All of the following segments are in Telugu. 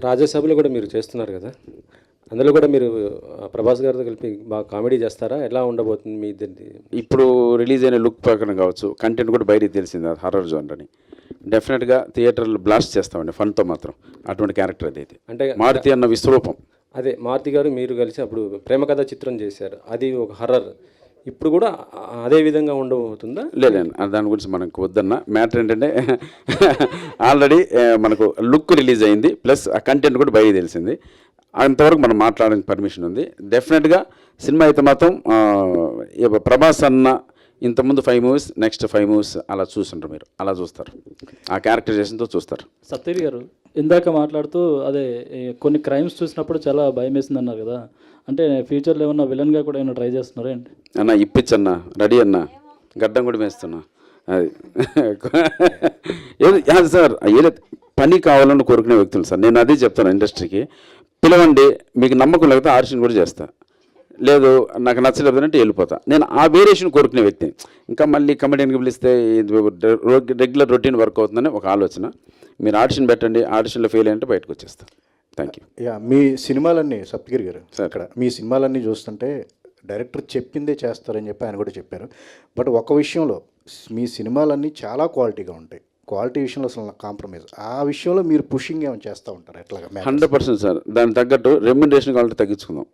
రాజ్యసభలో కూడా మీరు చేస్తున్నారు కదా, అందులో కూడా మీరు ప్రభాస్ గారితో కలిపి బాగా కామెడీ చేస్తారా? ఎలా ఉండబోతుంది మీ ఇద్దరిది? ఇప్పుడు రిలీజ్ అయిన లుక్ ప్రకారం కావచ్చు, కంటెంట్ కూడా బయటికి తెలిసింది, అది హారర్ జోన్ అని. డెఫినెట్గా థియేటర్లు బ్లాస్ట్ చేస్తామండి ఫన్తో మాత్రం. అటువంటి క్యారెక్టర్ అది అయితే అంటే మారుతి అన్న విశ్వరూపం. అదే మారుతి గారు మీరు కలిసి అప్పుడు ప్రేమ కథ చిత్రం చేశారు, అది ఒక హర్రర్. ఇప్పుడు కూడా అదే విధంగా ఉండబోతుందా? లేదండి, దాని గురించి మనకు వద్దన్న. మ్యాటర్ ఏంటంటే ఆల్రెడీ మనకు లుక్ రిలీజ్ అయింది, ప్లస్ ఆ కంటెంట్ కూడా బయటికి తెలిసింది. అంతవరకు మనం మాట్లాడడానికి పర్మిషన్ ఉంది. డెఫినెట్గా సినిమా అయితే మాత్రం ప్రభాస్ అన్న ఇంతకుముందు 5 మూవీస్, నెక్స్ట్ 5 మూవీస్ అలా చూస్తుంటారు, మీరు అలా చూస్తారు, ఆ క్యారెక్టరైజేషన్తో చూస్తారు. సత్యరి గారు ఇందాక మాట్లాడుతూ అదే కొన్ని క్రైమ్స్ చూసినప్పుడు చాలా భయం వేసింది అన్నారు కదా, అంటే ఫ్యూచర్లో ఏమన్నా విలన్గా కూడా ఏమైనా ట్రై చేస్తున్నారా ఏంటి? అన్న ఇప్పించన్నా, రెడీ అన్న, గడ్డం కూడా వేస్తున్నా. అది ఏది సార్, ఏదో పని కావాలని కోరుకునే వ్యక్తులు సార్. నేను అదే చెప్తాను ఇండస్ట్రీకి, పిలవండి, మీకు నమ్మకం లేకపోతే ఆడిషన్ కూడా చేస్తా, లేదు నాకు నచ్చలేదు అంటే వెళ్ళిపోతా. నేను ఆ వేరియేషన్ కోరుకునే వ్యక్తిని. ఇంకా మళ్ళీ కమెడియన్కి పిలిస్తే రెగ్యులర్ రొటీన్ వర్క్ అవుతుందని ఒక ఆలోచన. మీరు ఆడిషన్ పెట్టండి, ఆడిషన్లో ఫెయిల్ అయ్యంటే బయటకు వచ్చేస్తాను. Thank you. యా, మీ సినిమాలన్నీ సప్తగిరి గారు అక్కడ మీ సినిమాలన్నీ చూస్తుంటే డైరెక్టర్ చెప్పిందే చేస్తారని చెప్పి ఆయన కూడా చెప్పారు. బట్ ఒక విషయంలో మీ సినిమాలన్నీ చాలా క్వాలిటీగా ఉంటాయి, క్వాలిటీ విషయంలో అసలు కాంప్రమైజ్. ఆ విషయంలో మీరు పుషింగ్ ఏమైనా చేస్తూ ఉంటారు ఎట్లాగా? 100% సార్. దానికి తగ్గట్టు రెమ్యునరేషన్ కావాలంటే తగ్గించుకుందాం,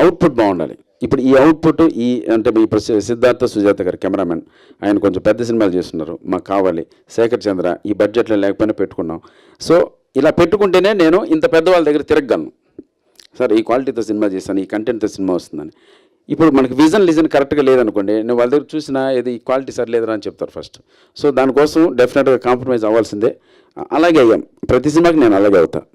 అవుట్పుట్ బాగుండాలి. ఇప్పుడు ఈ అవుట్పుట్ అంటే ఇప్పుడు సిద్ధార్థ సుజాత గారు కెమెరామెన్, ఆయన కొంచెం పెద్ద సినిమాలు చేస్తున్నారు, మాకు కావాలి. శేఖర్ చంద్ర ఈ బడ్జెట్లో లేకపోయినా పెట్టుకున్నాం. సో ఇలా పెట్టుకుంటేనే నేను ఇంత పెద్దవాళ్ళ దగ్గర తిరగలను సార్, ఈ క్వాలిటీతో సినిమా చేస్తాను, ఈ కంటెంట్తో సినిమా వస్తుందని. ఇప్పుడు మనకి లిజన్ కరెక్ట్గా లేదనుకోండి, నేను వాళ్ళ దగ్గర చూసినా ఏది ఈ క్వాలిటీ సరిలేదురా అని చెప్తారు ఫస్ట్. సో దానికోసం డెఫినెట్గా కాంప్రమైజ్ అవ్వాల్సిందే. అలాగే అయ్యాం, ప్రతి సినిమాకి నేను అలాగే అవుతాను.